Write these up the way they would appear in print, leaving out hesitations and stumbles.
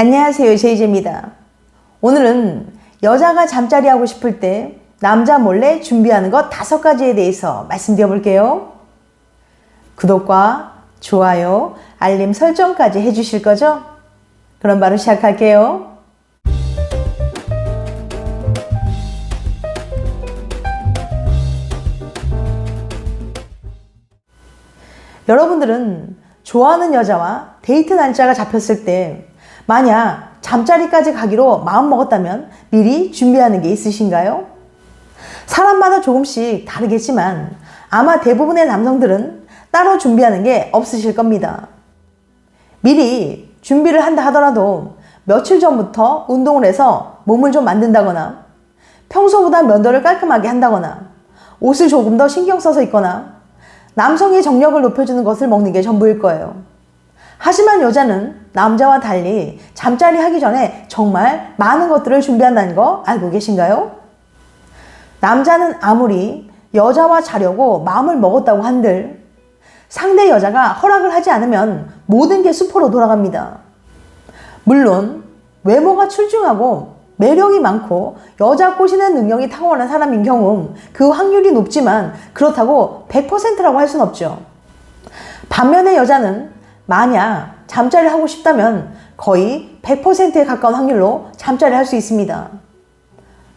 안녕하세요, 제이제입니다. 오늘은 여자가 잠자리 하고 싶을 때 남자 몰래 준비하는 것 5가지에 대해서 말씀드려 볼게요. 구독과 좋아요, 알림 설정까지 해주실 거죠? 그럼 바로 시작할게요. 여러분들은 좋아하는 여자와 데이트 날짜가 잡혔을 때 만약 잠자리까지 가기로 마음먹었다면 미리 준비하는 게 있으신가요? 사람마다 조금씩 다르겠지만 아마 대부분의 남성들은 따로 준비하는 게 없으실 겁니다. 미리 준비를 한다 하더라도 며칠 전부터 운동을 해서 몸을 좀 만든다거나 평소보다 면도를 깔끔하게 한다거나 옷을 조금 더 신경 써서 입거나 남성의 정력을 높여주는 것을 먹는 게 전부일 거예요. 하지만 여자는 남자와 달리 잠자리 하기 전에 정말 많은 것들을 준비한다는 거 알고 계신가요? 남자는 아무리 여자와 자려고 마음을 먹었다고 한들 상대 여자가 허락을 하지 않으면 모든 게 수포로 돌아갑니다. 물론 외모가 출중하고 매력이 많고 여자 꼬시는 능력이 탁월한 사람인 경우 그 확률이 높지만 그렇다고 100%라고 할 순 없죠. 반면에 여자는 만약 잠자리를 하고 싶다면 거의 100%에 가까운 확률로 잠자리를 할 수 있습니다.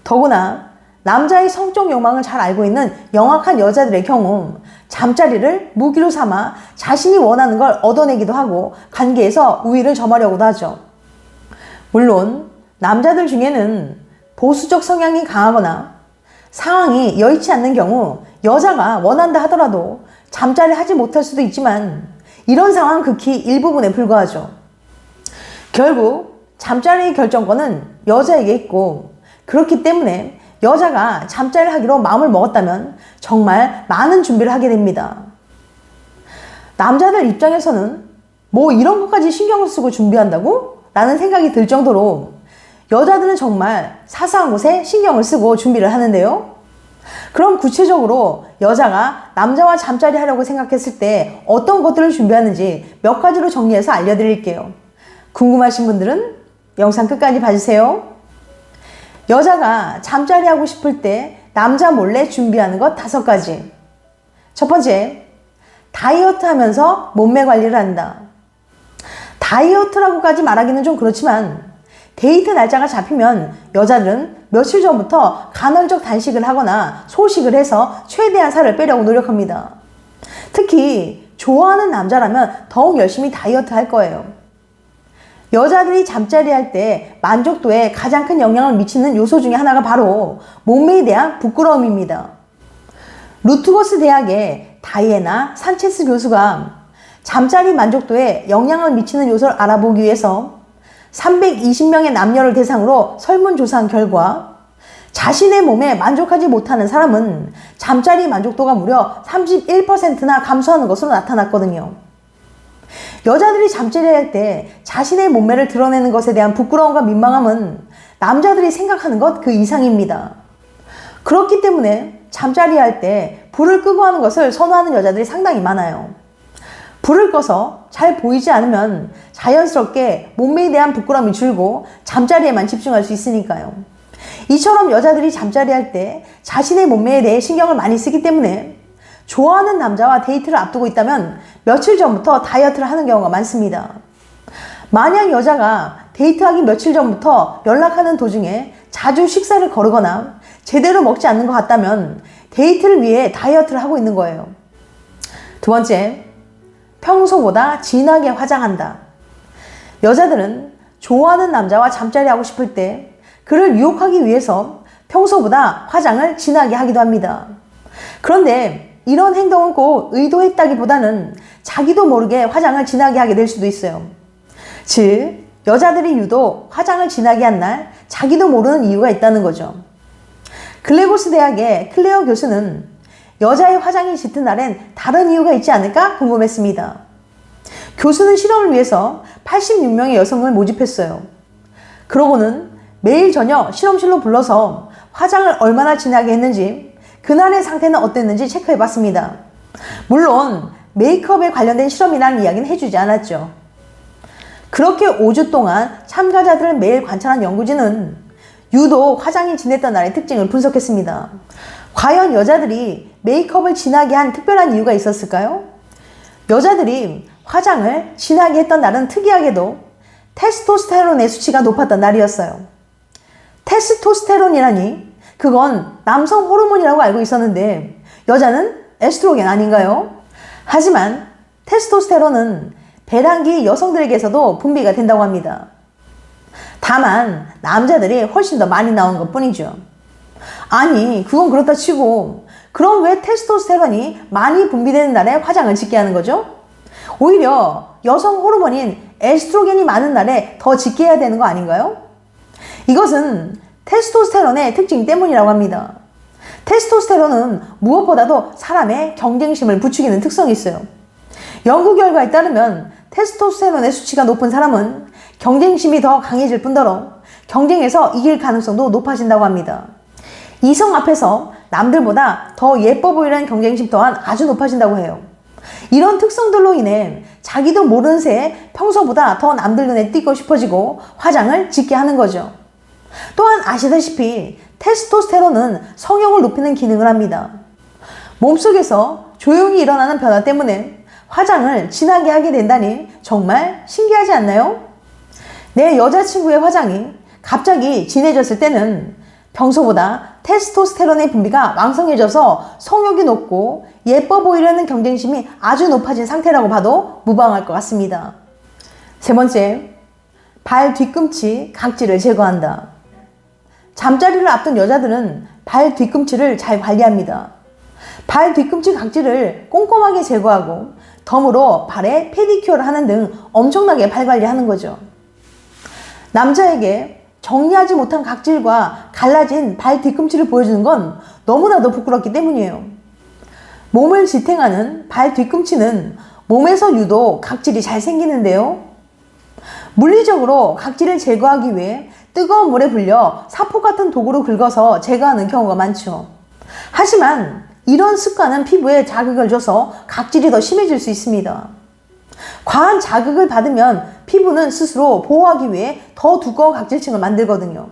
더구나 남자의 성적 욕망을 잘 알고 있는 영악한 여자들의 경우 잠자리를 무기로 삼아 자신이 원하는 걸 얻어내기도 하고 관계에서 우위를 점하려고도 하죠. 물론 남자들 중에는 보수적 성향이 강하거나 상황이 여의치 않는 경우 여자가 원한다 하더라도 잠자리 하지 못할 수도 있지만 이런 상황은 극히 일부분에 불과하죠. 결국 잠자리의 결정권은 여자에게 있고 그렇기 때문에 여자가 잠자리를 하기로 마음을 먹었다면 정말 많은 준비를 하게 됩니다. 남자들 입장에서는 뭐 이런 것까지 신경을 쓰고 준비한다고? 라는 생각이 들 정도로 여자들은 정말 사소한 곳에 신경을 쓰고 준비를 하는데요. 그럼 구체적으로 여자가 남자와 잠자리 하려고 생각했을 때 어떤 것들을 준비하는지 몇 가지로 정리해서 알려드릴게요. 궁금하신 분들은 영상 끝까지 봐주세요. 여자가 잠자리 하고 싶을 때 남자 몰래 준비하는 것 5가지. 첫 번째, 다이어트 하면서 몸매 관리를 한다. 다이어트라고까지 말하기는 좀 그렇지만 데이트 날짜가 잡히면 여자들은 며칠 전부터 간헐적 단식을 하거나 소식을 해서 최대한 살을 빼려고 노력합니다. 특히 좋아하는 남자라면 더욱 열심히 다이어트 할 거예요. 여자들이 잠자리 할 때 만족도에 가장 큰 영향을 미치는 요소 중에 하나가 바로 몸매에 대한 부끄러움입니다. 루트거스 대학의 다이애나 산체스 교수가 잠자리 만족도에 영향을 미치는 요소를 알아보기 위해서 320명의 남녀를 대상으로 설문조사한 결과 자신의 몸에 만족하지 못하는 사람은 잠자리 만족도가 무려 31%나 감소하는 것으로 나타났거든요. 여자들이 잠자리 할 때 자신의 몸매를 드러내는 것에 대한 부끄러움과 민망함은 남자들이 생각하는 것 그 이상입니다. 그렇기 때문에 잠자리 할 때 불을 끄고 하는 것을 선호하는 여자들이 상당히 많아요. 불을 꺼서 잘 보이지 않으면 자연스럽게 몸매에 대한 부끄러움이 줄고 잠자리에만 집중할 수 있으니까요. 이처럼 여자들이 잠자리 할 때 자신의 몸매에 대해 신경을 많이 쓰기 때문에 좋아하는 남자와 데이트를 앞두고 있다면 며칠 전부터 다이어트를 하는 경우가 많습니다. 만약 여자가 데이트하기 며칠 전부터 연락하는 도중에 자주 식사를 거르거나 제대로 먹지 않는 것 같다면 데이트를 위해 다이어트를 하고 있는 거예요. 두 번째, 평소보다 진하게 화장한다. 여자들은 좋아하는 남자와 잠자리 하고 싶을 때 그를 유혹하기 위해서 평소보다 화장을 진하게 하기도 합니다. 그런데 이런 행동은 꼭 의도했다기보다는 자기도 모르게 화장을 진하게 하게 될 수도 있어요. 즉, 여자들이 유독 화장을 진하게 한 날 자기도 모르는 이유가 있다는 거죠. 글래고스 대학의 클레어 교수는 여자의 화장이 짙은 날엔 다른 이유가 있지 않을까 궁금했습니다. 교수는 실험을 위해서 86명의 여성을 모집했어요. 그러고는 매일 저녁 실험실로 불러서 화장을 얼마나 진하게 했는지 그날의 상태는 어땠는지 체크해봤습니다. 물론 메이크업에 관련된 실험이라는 이야기는 해주지 않았죠. 그렇게 5주 동안 참가자들을 매일 관찰한 연구진은 유독 화장이 진했던 날의 특징을 분석했습니다. 과연 여자들이 메이크업을 진하게 한 특별한 이유가 있었을까요? 여자들이 화장을 진하게 했던 날은 특이하게도 테스토스테론의 수치가 높았던 날이었어요. 테스토스테론이라니 그건 남성 호르몬이라고 알고 있었는데 여자는 에스트로겐 아닌가요? 하지만 테스토스테론은 배란기 여성들에게서도 분비가 된다고 합니다. 다만 남자들이 훨씬 더 많이 나온 것 뿐이죠. 아니 그건 그렇다 치고 그럼 왜 테스토스테론이 많이 분비되는 날에 화장을 짓게 하는 거죠? 오히려 여성 호르몬인 에스트로겐이 많은 날에 더 짓게 해야 되는 거 아닌가요? 이것은 테스토스테론의 특징 때문이라고 합니다. 테스토스테론은 무엇보다도 사람의 경쟁심을 부추기는 특성이 있어요. 연구 결과에 따르면 테스토스테론의 수치가 높은 사람은 경쟁심이 더 강해질 뿐더러 경쟁에서 이길 가능성도 높아진다고 합니다. 이성 앞에서 남들보다 더 예뻐 보이려는 경쟁심 또한 아주 높아진다고 해요. 이런 특성들로 인해 자기도 모르는 새에 평소보다 더 남들 눈에 띄고 싶어지고 화장을 짓게 하는 거죠. 또한 아시다시피 테스토스테론은 성욕을 높이는 기능을 합니다. 몸속에서 조용히 일어나는 변화 때문에 화장을 진하게 하게 된다니 정말 신기하지 않나요? 내 여자친구의 화장이 갑자기 진해졌을 때는 평소보다 테스토스테론의 분비가 왕성해져서 성욕이 높고 예뻐 보이려는 경쟁심이 아주 높아진 상태라고 봐도 무방할 것 같습니다. 세 번째, 발 뒤꿈치 각질을 제거한다. 잠자리를 앞둔 여자들은 발 뒤꿈치를 잘 관리합니다. 발 뒤꿈치 각질을 꼼꼼하게 제거하고 덤으로 발에 페디큐어를 하는 등 엄청나게 발 관리하는 거죠. 남자에게 정리하지 못한 각질과 갈라진 발 뒤꿈치를 보여주는 건 너무나도 부끄럽기 때문이에요. 몸을 지탱하는 발 뒤꿈치는 몸에서 유독 각질이 잘 생기는데요. 물리적으로 각질을 제거하기 위해 뜨거운 물에 불려 사포 같은 도구로 긁어서 제거하는 경우가 많죠. 하지만 이런 습관은 피부에 자극을 줘서 각질이 더 심해질 수 있습니다. 과한 자극을 받으면 피부는 스스로 보호하기 위해 더 두꺼운 각질층을 만들거든요.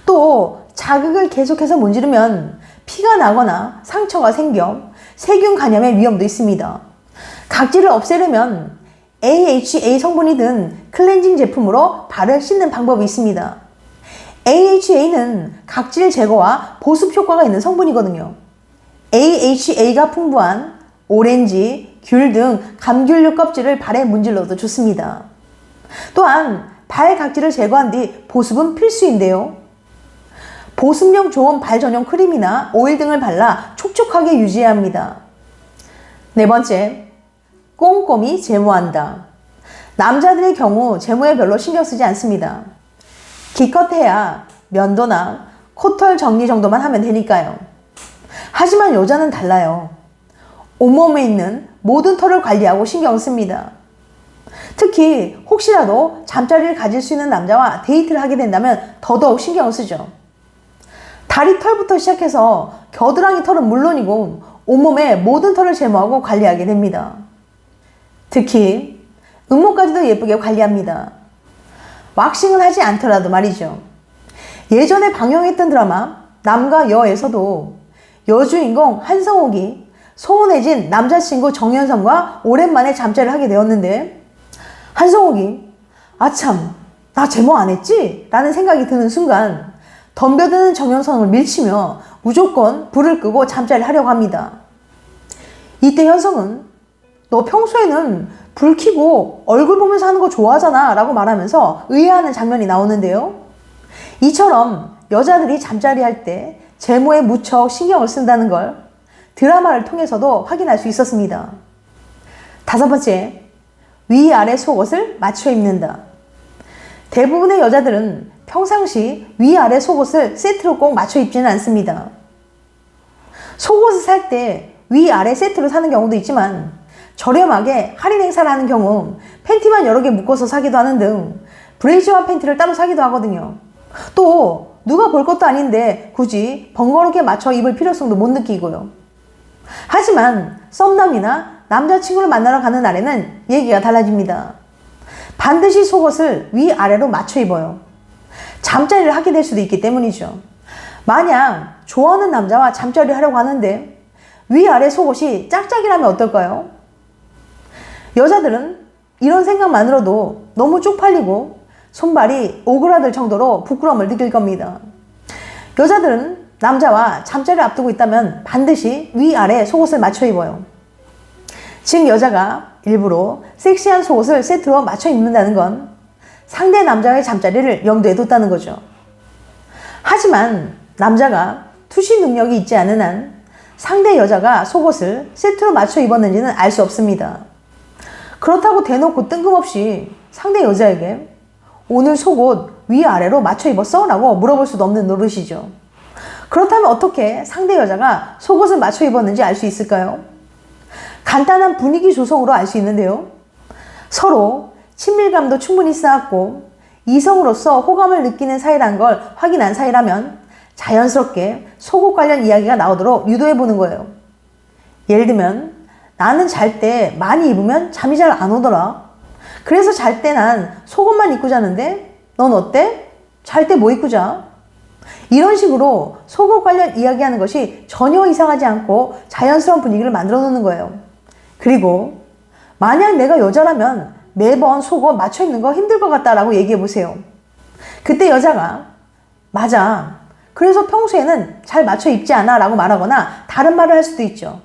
또 자극을 계속해서 문지르면 피가 나거나 상처가 생겨 세균 감염의 위험도 있습니다. 각질을 없애려면 AHA 성분이 든 클렌징 제품으로 발을 씻는 방법이 있습니다. AHA는 각질 제거와 보습 효과가 있는 성분이거든요. AHA가 풍부한 오렌지, 귤 등 감귤류 껍질을 발에 문질러도 좋습니다. 또한 발 각질을 제거한 뒤 보습은 필수인데요. 보습력 좋은 발 전용 크림이나 오일 등을 발라 촉촉하게 유지해야 합니다. 네 번째, 꼼꼼히 제모한다. 남자들의 경우 제모에 별로 신경 쓰지 않습니다. 기껏해야 면도나 코털 정리 정도만 하면 되니까요. 하지만 여자는 달라요. 온몸에 있는 모든 털을 관리하고 신경 씁니다. 특히 혹시라도 잠자리를 가질 수 있는 남자와 데이트를 하게 된다면 더더욱 신경을 쓰죠. 다리 털부터 시작해서 겨드랑이 털은 물론이고 온몸의 모든 털을 제모하고 관리하게 됩니다. 특히 음모까지도 예쁘게 관리합니다. 왁싱을 하지 않더라도 말이죠. 예전에 방영했던 드라마 남과 여에서도 여주인공 한성욱이 소원해진 남자친구 정연성과 오랜만에 잠자리를 하게 되었는데 한성욱이 아참 나 제모 안 했지? 라는 생각이 드는 순간 덤벼드는 정연성을 밀치며 무조건 불을 끄고 잠자리를 하려고 합니다. 이때 현성은 너 평소에는 불 켜고 얼굴 보면서 하는 거 좋아하잖아 라고 말하면서 의아해하는 장면이 나오는데요. 이처럼 여자들이 잠자리 할 때 제모에 무척 신경을 쓴다는 걸 드라마를 통해서도 확인할 수 있었습니다. 다섯 번째, 위아래 속옷을 맞춰 입는다. 대부분의 여자들은 평상시 위아래 속옷을 세트로 꼭 맞춰 입지는 않습니다. 속옷을 살 때 위아래 세트로 사는 경우도 있지만 저렴하게 할인 행사를 하는 경우 팬티만 여러 개 묶어서 사기도 하는 등 브레이즈와 팬티를 따로 사기도 하거든요. 또 누가 볼 것도 아닌데 굳이 번거롭게 맞춰 입을 필요성도 못 느끼고요. 하지만 썸남이나 남자친구를 만나러 가는 날에는 얘기가 달라집니다. 반드시 속옷을 위아래로 맞춰 입어요. 잠자리를 하게 될 수도 있기 때문이죠. 만약 좋아하는 남자와 잠자리를 하려고 하는데 위아래 속옷이 짝짝이라면 어떨까요? 여자들은 이런 생각만으로도 너무 쪽팔리고 손발이 오그라들 정도로 부끄러움을 느낄 겁니다. 여자들은 남자와 잠자리를 앞두고 있다면 반드시 위아래 속옷을 맞춰 입어요. 즉 여자가 일부러 섹시한 속옷을 세트로 맞춰 입는다는 건 상대 남자의 잠자리를 염두에 뒀다는 거죠. 하지만 남자가 투시 능력이 있지 않은 한 상대 여자가 속옷을 세트로 맞춰 입었는지는 알 수 없습니다. 그렇다고 대놓고 뜬금없이 상대 여자에게 오늘 속옷 위아래로 맞춰 입었어? 라고 물어볼 수도 없는 노릇이죠. 그렇다면 어떻게 상대 여자가 속옷을 맞춰 입었는지 알 수 있을까요? 간단한 분위기 조성으로 알 수 있는데요. 서로 친밀감도 충분히 쌓았고 이성으로서 호감을 느끼는 사이란 걸 확인한 사이라면 자연스럽게 속옷 관련 이야기가 나오도록 유도해 보는 거예요. 예를 들면 나는 잘 때 많이 입으면 잠이 잘 안 오더라. 그래서 잘 때 난 속옷만 입고 자는데 넌 어때? 잘 때 뭐 입고 자? 이런 식으로 속옷 관련 이야기하는 것이 전혀 이상하지 않고 자연스러운 분위기를 만들어 놓는 거예요. 그리고 만약 내가 여자라면 매번 속옷 맞춰 입는 거 힘들 것 같다라고 얘기해 보세요. 그때 여자가 맞아. 그래서 평소에는 잘 맞춰 입지 않아 라고 말하거나 다른 말을 할 수도 있죠.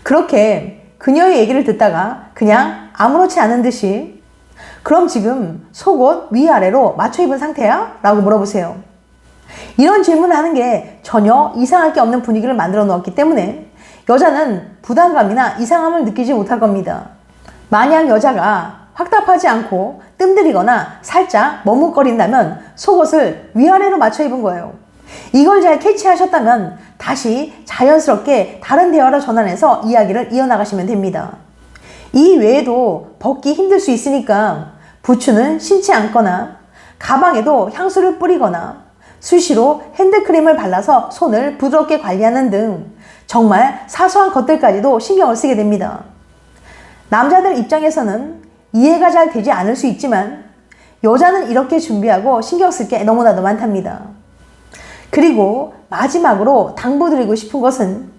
그렇게 그녀의 얘기를 듣다가 그냥 아무렇지 않은 듯이 그럼 지금 속옷 위아래로 맞춰 입은 상태야? 라고 물어보세요. 이런 질문을 하는 게 전혀 이상할 게 없는 분위기를 만들어 놓았기 때문에 여자는 부담감이나 이상함을 느끼지 못할 겁니다. 만약 여자가 확답하지 않고 뜸들이거나 살짝 머뭇거린다면 속옷을 위아래로 맞춰 입은 거예요. 이걸 잘 캐치하셨다면 다시 자연스럽게 다른 대화로 전환해서 이야기를 이어나가시면 됩니다. 이 외에도 벗기 힘들 수 있으니까 부츠는 신지 않거나 가방에도 향수를 뿌리거나 수시로 핸드크림을 발라서 손을 부드럽게 관리하는 등 정말 사소한 것들까지도 신경을 쓰게 됩니다. 남자들 입장에서는 이해가 잘 되지 않을 수 있지만 여자는 이렇게 준비하고 신경 쓸 게 너무나도 많답니다. 그리고 마지막으로 당부드리고 싶은 것은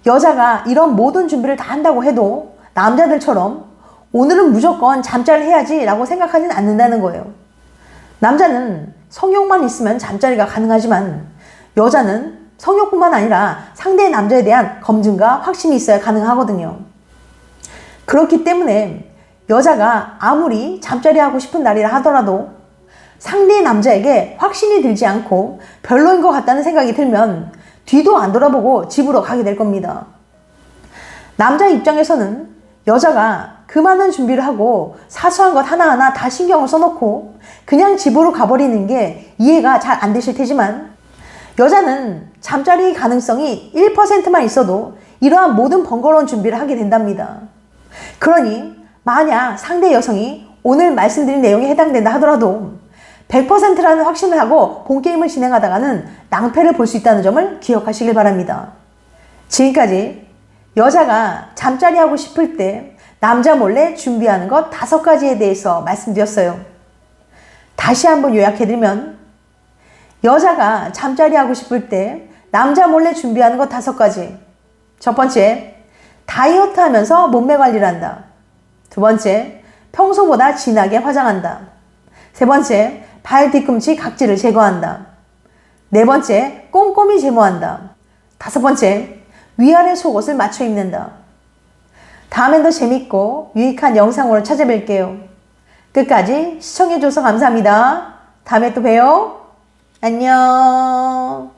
여자가 이런 모든 준비를 다 한다고 해도 남자들처럼 오늘은 무조건 잠자리를 해야지 라고 생각하지는 않는다는 거예요. 남자는 성욕만 있으면 잠자리가 가능하지만 여자는 성욕뿐만 아니라 상대의 남자에 대한 검증과 확신이 있어야 가능하거든요. 그렇기 때문에 여자가 아무리 잠자리하고 싶은 날이라 하더라도 상대의 남자에게 확신이 들지 않고 별로인 것 같다는 생각이 들면 뒤도 안 돌아보고 집으로 가게 될 겁니다. 남자 입장에서는 여자가 그 많은 준비를 하고 사소한 것 하나하나 다 신경을 써놓고 그냥 집으로 가버리는 게 이해가 잘 안 되실 테지만 여자는 잠자리 가능성이 1%만 있어도 이러한 모든 번거로운 준비를 하게 된답니다. 그러니 만약 상대 여성이 오늘 말씀드린 내용에 해당된다 하더라도 100%라는 확신을 하고 본게임을 진행하다가는 낭패를 볼 수 있다는 점을 기억하시길 바랍니다. 지금까지 여자가 잠자리 하고 싶을 때 남자 몰래 준비하는 것 5가지에 대해서 말씀드렸어요. 다시 한번 요약해드리면 여자가 잠자리 하고 싶을 때 남자 몰래 준비하는 것 5가지. 첫 번째, 다이어트 하면서 몸매 관리를 한다. 두 번째, 평소보다 진하게 화장한다. 세 번째, 발 뒤꿈치 각질을 제거한다. 네 번째, 꼼꼼히 제모한다. 다섯 번째, 위아래 속옷을 맞춰 입는다. 다음엔 더 재밌고 유익한 영상으로 찾아뵐게요. 끝까지 시청해줘서 감사합니다. 다음에 또 봬요. 안녕.